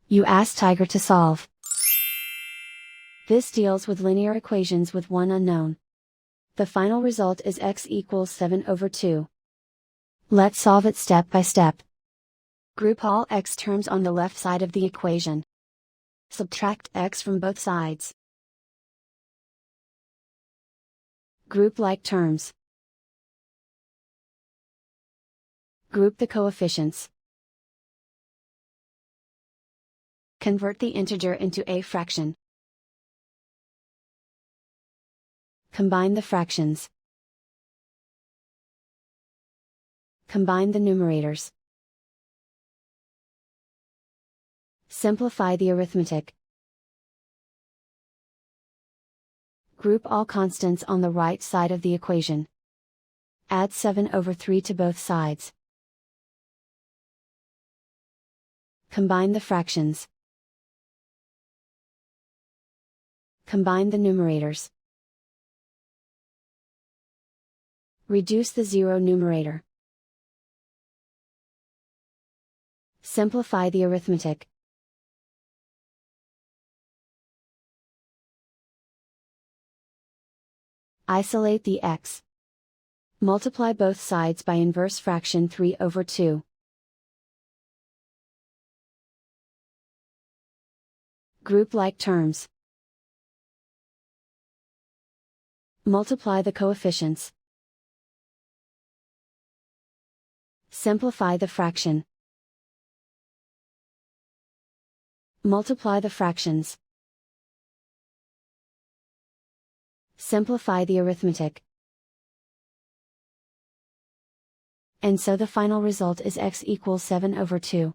You ask Tiger to solve. This deals with linear equations with one unknown. The final result is x equals 7 over 2. Let's solve it step by step. Group all x terms on the left side of the equation. Subtract x from both sides. Group like terms. Group the coefficients. Convert the integer into a fraction. Combine the fractions. Combine the numerators. Simplify the arithmetic. Group all constants on the right side of the equation. Add 7 over 3 to both sides. Combine the fractions. Combine the numerators. Reduce the zero numerator. Simplify the arithmetic. Isolate the x. Multiply both sides by inverse fraction 3 over 2. Group like terms. Multiply the coefficients. Simplify the fraction. Multiply the fractions. Simplify the arithmetic. And so the final result is x equals 7 over 2.